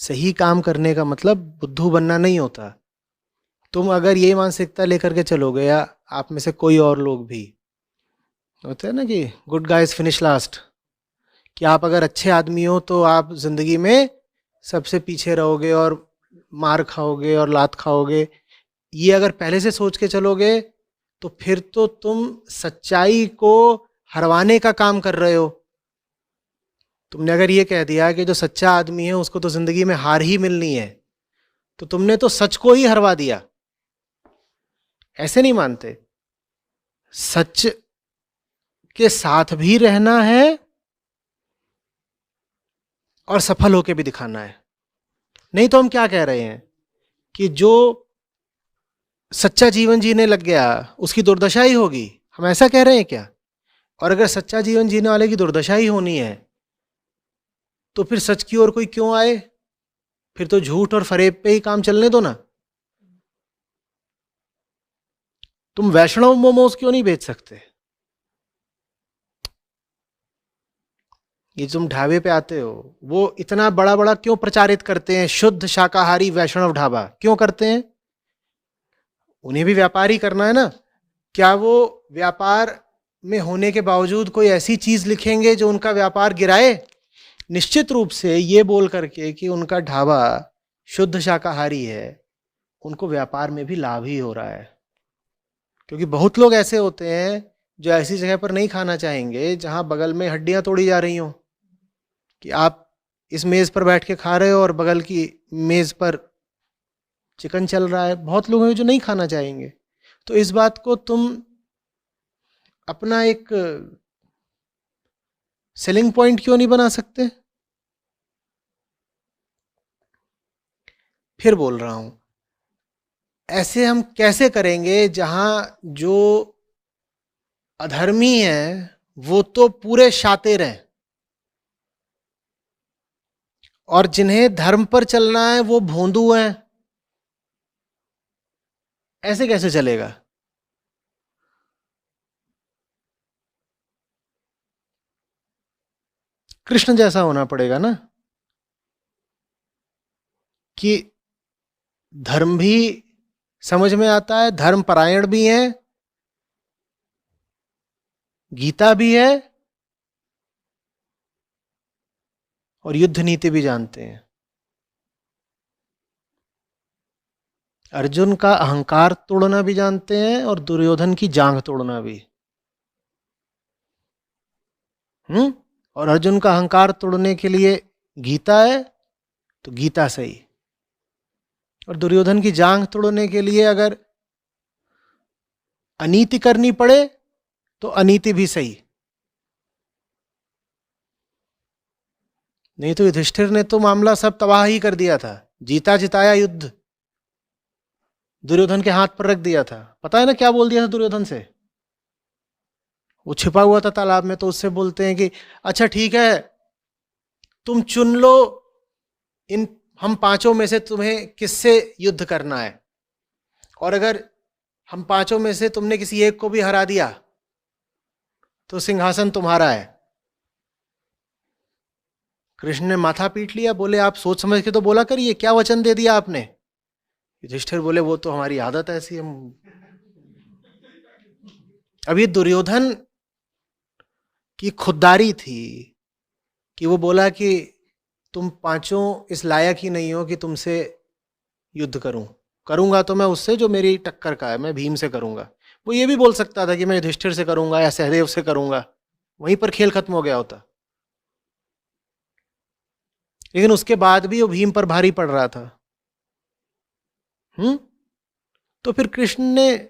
सही काम करने का मतलब बुद्धू बनना नहीं होता। तुम अगर ये मानसिकता लेकर के चलोगे, या आप में से कोई और लोग भी होते हैं ना कि गुड गाइज फिनिश लास्ट, कि आप अगर अच्छे आदमी हो तो आप जिंदगी में सबसे पीछे रहोगे और मार खाओगे और लात खाओगे, ये अगर पहले से सोच के चलोगे तो फिर तो तुम सच्चाई को हरवाने का काम कर रहे हो। तुमने अगर ये कह दिया कि जो सच्चा आदमी है उसको तो जिंदगी में हार ही मिलनी है, तो तुमने तो सच को ही हरवा दिया। ऐसे नहीं मानते, सच के साथ भी रहना है और सफल होके भी दिखाना है। नहीं तो हम क्या कह रहे हैं कि जो सच्चा जीवन जीने लग गया उसकी दुर्दशा ही होगी, हम ऐसा कह रहे हैं क्या? और अगर सच्चा जीवन जीने वाले की दुर्दशा ही होनी है तो फिर सच की ओर कोई क्यों आए? फिर तो झूठ और फरेब पे ही काम चलने दो ना। तुम वैष्णव मोमोज क्यों नहीं बेच सकते? ये तुम ढाबे पे आते हो, वो इतना बड़ा बड़ा क्यों प्रचारित करते हैं शुद्ध शाकाहारी वैष्णव ढाबा? क्यों करते हैं? उन्हें भी व्यापार ही करना है ना। क्या वो व्यापार में होने के बावजूद कोई ऐसी चीज लिखेंगे जो उनका व्यापार गिराए? निश्चित रूप से ये बोल करके कि उनका ढाबा शुद्ध शाकाहारी है, उनको व्यापार में भी लाभ ही हो रहा है। क्योंकि बहुत लोग ऐसे होते हैं जो ऐसी जगह पर नहीं खाना चाहेंगे जहां बगल में हड्डियां तोड़ी जा रही हों, कि आप इस मेज पर बैठ के खा रहे हो और बगल की मेज पर चिकन चल रहा है। बहुत लोग हैं जो नहीं खाना चाहेंगे। तो इस बात को तुम अपना एक सेलिंग पॉइंट क्यों नहीं बना सकते? फिर बोल रहा हूं, ऐसे हम कैसे करेंगे जहां जो अधर्मी हैं वो तो पूरे शातिर हैं, और जिन्हें धर्म पर चलना है वो भोंदू हैं? ऐसे कैसे चलेगा? कृष्ण जैसा होना पड़ेगा ना, कि धर्म भी समझ में आता है, धर्म परायण भी है, गीता भी है, और युद्ध नीति भी जानते हैं। अर्जुन का अहंकार तोड़ना भी जानते हैं और दुर्योधन की जांघ तोड़ना भी। और अर्जुन का अहंकार तोड़ने के लिए गीता है तो गीता सही, और दुर्योधन की जांघ तोड़ने के लिए अगर अनीति करनी पड़े तो अनीति भी सही। नहीं तो युधिष्ठिर ने तो मामला सब तबाह ही कर दिया था, जीता जिताया युद्ध दुर्योधन के हाथ पर रख दिया था। पता है ना क्या बोल दिया था दुर्योधन से? वो छिपा हुआ था तालाब में, तो उससे बोलते हैं कि अच्छा ठीक है, तुम चुन लो इन हम पांचों में से तुम्हें किससे युद्ध करना है, और अगर हम पांचों में से तुमने किसी एक को भी हरा दिया तो सिंहासन तुम्हारा है। कृष्ण ने माथा पीट लिया, बोले आप सोच समझ के तो बोला करिए, क्या वचन दे दिया आपने? युधिष्ठिर बोले वो तो हमारी आदत है ऐसी, हम। अभी दुर्योधन की खुददारी थी कि वो बोला कि तुम पांचों इस लायक ही नहीं हो कि तुमसे युद्ध करूं, करूंगा तो मैं उससे जो मेरी टक्कर का है, मैं भीम से करूंगा। वो ये भी बोल सकता था कि मैं युधिष्ठिर से करूंगा या सहदेव से करूंगा, वहीं पर खेल खत्म हो गया होता। लेकिन उसके बाद भी वो भीम पर भारी पड़ रहा था। हम्म। तो फिर कृष्ण ने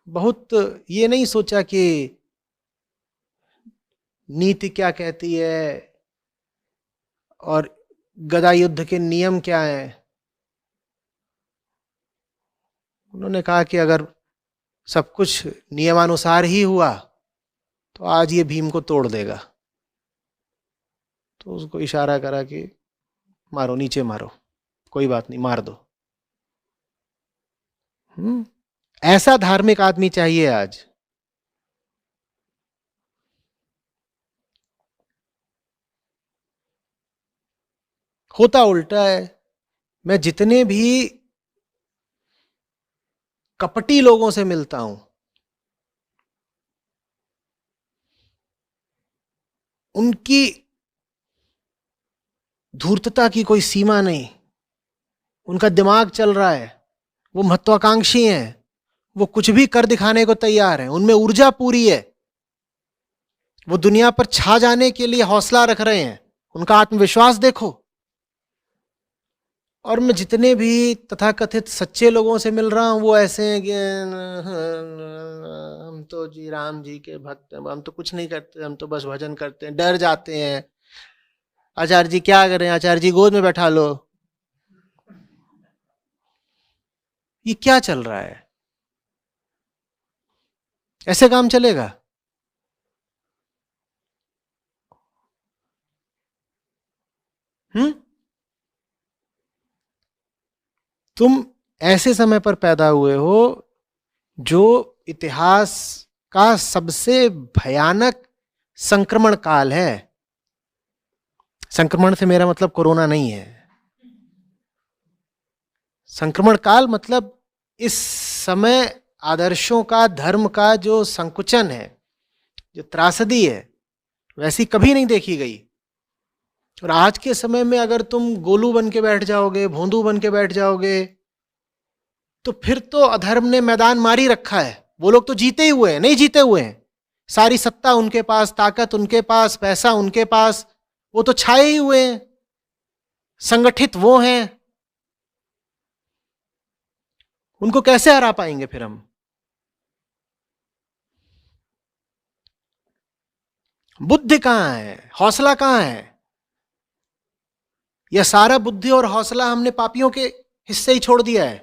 बहुत ये नहीं सोचा कि नीति क्या कहती है और गदा युद्ध के नियम क्या हैं। उन्होंने कहा कि अगर सब कुछ नियमानुसार ही हुआ तो आज ये भीम को तोड़ देगा। तो उसको इशारा करा कि मारो, नीचे मारो, कोई बात नहीं, मार दो। ऐसा धार्मिक आदमी चाहिए आज। होता उल्टा है। मैं जितने भी कपटी लोगों से मिलता हूं, उनकी धूर्तता की कोई सीमा नहीं। उनका दिमाग चल रहा है, वो महत्वाकांक्षी हैं, वो कुछ भी कर दिखाने को तैयार हैं, उनमें ऊर्जा पूरी है, वो दुनिया पर छा जाने के लिए हौसला रख रहे हैं, उनका आत्मविश्वास देखो। और मैं जितने भी तथाकथित सच्चे लोगों से मिल रहा हूं, वो ऐसे हैं कि हम तो जी राम जी के भक्त हैं, हम तो कुछ नहीं करते, हम तो बस भजन करते हैं, डर जाते हैं। आचार्य जी क्या करें, आचार्य जी गोद में बैठा लो। ये क्या चल रहा है? ऐसे काम चलेगा? तुम ऐसे समय पर पैदा हुए हो जो इतिहास का सबसे भयानक संक्रमण काल है। संक्रमण से मेरा मतलब कोरोना नहीं है। संक्रमण काल मतलब इस समय आदर्शों का, धर्म का जो संकुचन है, जो त्रासदी है, वैसी कभी नहीं देखी गई। और आज के समय में अगर तुम गोलू बन के बैठ जाओगे, भोंदू बन के बैठ जाओगे, तो फिर तो अधर्म ने मैदान मारी रखा है। वो लोग तो जीते ही हुए हैं, नहीं जीते हुए हैं। सारी सत्ता उनके पास, ताकत उनके पास, पैसा उनके पास, वो तो छाए ही हुए हैं, संगठित वो हैं। उनको कैसे हरा पाएंगे फिर हम? बुद्धि कहां है, हौसला कहां है? यह सारा बुद्धि और हौसला हमने पापियों के हिस्से ही छोड़ दिया है।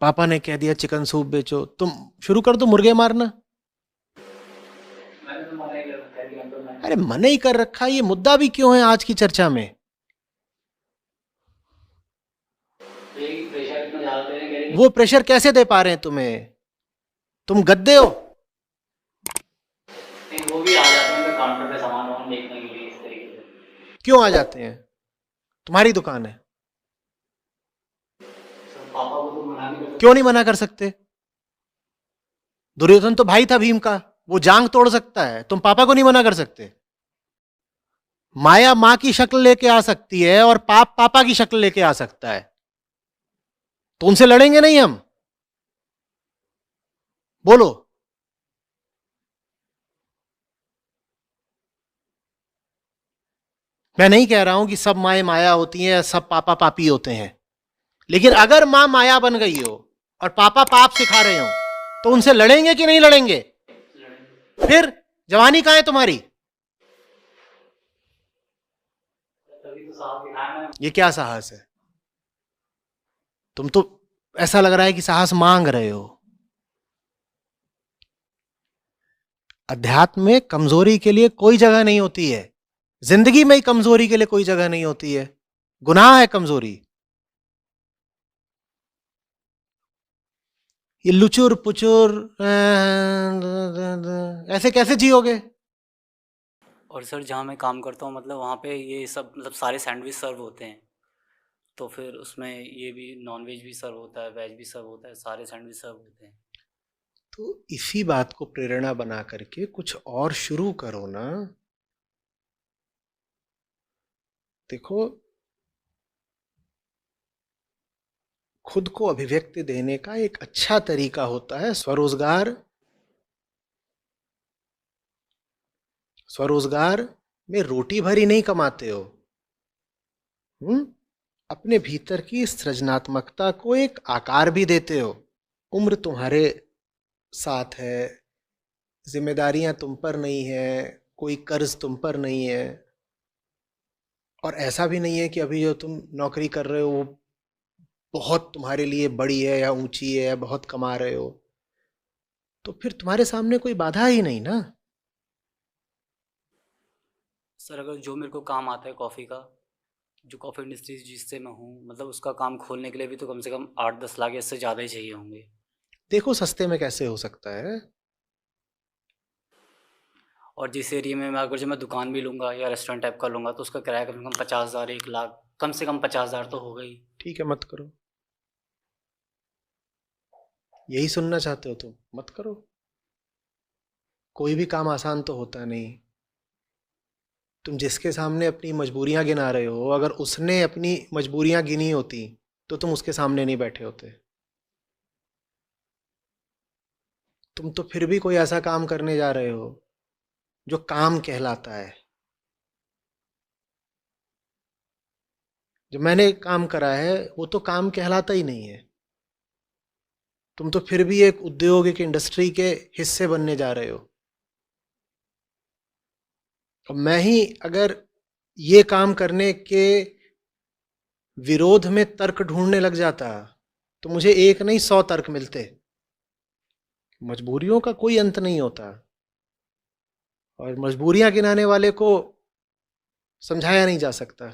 पापा ने कह दिया चिकन सूप बेचो, तुम शुरू कर दो मुर्गे मारना। अरे मना ही कर रखा, ये मुद्दा भी क्यों है आज की चर्चा में? वो प्रेशर कैसे दे पा रहे हैं तुम्हें? तुम गद्दे हो। वो भी आ जाते हैं काउंटर पे सामान वामान देखने के लिए इस तरीके से। क्यों आ जाते हैं? तुम्हारी दुकान है। पापा को तो मना नहीं कर सकते। क्यों नहीं मना कर सकते? दुर्योधन तो भाई था भीम का, वो जांग तोड़ सकता है, तुम पापा को नहीं मना कर सकते? माया मां की शक्ल लेके आ सकती है और पाप पापा की शक्ल लेके आ सकता है, तो उनसे लड़ेंगे नहीं हम? बोलो। मैं नहीं कह रहा हूं कि सब माए माया होती हैं, सब पापा पापी होते हैं, लेकिन अगर मां माया बन गई हो और पापा पाप सिखा रहे हो, तो उनसे लड़ेंगे कि नहीं लड़ेंगे? फिर जवानी कहां है तुम्हारी? तभी तो साहब दिखाया ना। ये क्या साहस है? तुम तो ऐसा लग रहा है कि साहस मांग रहे हो। अध्यात्म में कमजोरी के लिए कोई जगह नहीं होती है। जिंदगी में ही कमजोरी के लिए कोई जगह नहीं होती है। गुनाह है कमजोरी। ये लुचुर पुचुर ऐसे कैसे जियोगे? और सर जहाँ मैं काम करता हूँ मतलब वहाँ पे ये सब मतलब सारे सैंडविच सर्व होते हैं, तो फिर उसमें ये भी नॉन वेज भी सर्व होता है, वेज भी सर्व होता है, सारे सैंडविच सर्व होते हैं। तो इसी बात को प्रेरणा बना करके कुछ और शुरू करो ना। देखो, खुद को अभिव्यक्ति देने का एक अच्छा तरीका होता है स्वरोजगार। स्वरोजगार में रोटी भरी नहीं कमाते हो। अपने भीतर की सृजनात्मकता को एक आकार भी देते हो। उम्र तुम्हारे साथ है, जिम्मेदारियां तुम पर नहीं है, कोई कर्ज तुम पर नहीं है, और ऐसा भी नहीं है कि अभी जो तुम नौकरी कर रहे हो वो बहुत तुम्हारे लिए बड़ी है या ऊंची है या बहुत कमा रहे हो, तो फिर तुम्हारे सामने कोई बाधा ही नहीं ना। सर अगर जो मेरे को काम आता है कॉफ़ी का, जो कॉफ़ी इंडस्ट्री जिससे मैं हूँ मतलब उसका काम खोलने के लिए भी तो कम से कम 8-10 लाख या इससे ज़्यादा ही चाहिए होंगे। देखो सस्ते में कैसे हो सकता है। और जिस एरिया में मैं अगर जो मैं दुकान भी लूँगा या रेस्टोरेंट टाइप का लूँगा तो उसका किराया कम से कम 50,000 1 लाख, कम से कम 50,000 तो होगा ही। ठीक है, मत करो। यही सुनना चाहते हो तुम, मत करो। कोई भी काम आसान तो होता नहीं। तुम जिसके सामने अपनी मजबूरियां गिना रहे हो, अगर उसने अपनी मजबूरियां गिनी होती तो तुम उसके सामने नहीं बैठे होते। तुम तो फिर भी कोई ऐसा काम करने जा रहे हो जो काम कहलाता है। जो मैंने काम करा है वो तो काम कहलाता ही नहीं है। तुम तो फिर भी एक उद्योग, एक इंडस्ट्री के हिस्से बनने जा रहे हो। और मैं ही अगर ये काम करने के विरोध में तर्क ढूंढने लग जाता तो मुझे एक नहीं 100 तर्क मिलते। मजबूरियों का कोई अंत नहीं होता, और मजबूरियां गिनाने वाले को समझाया नहीं जा सकता।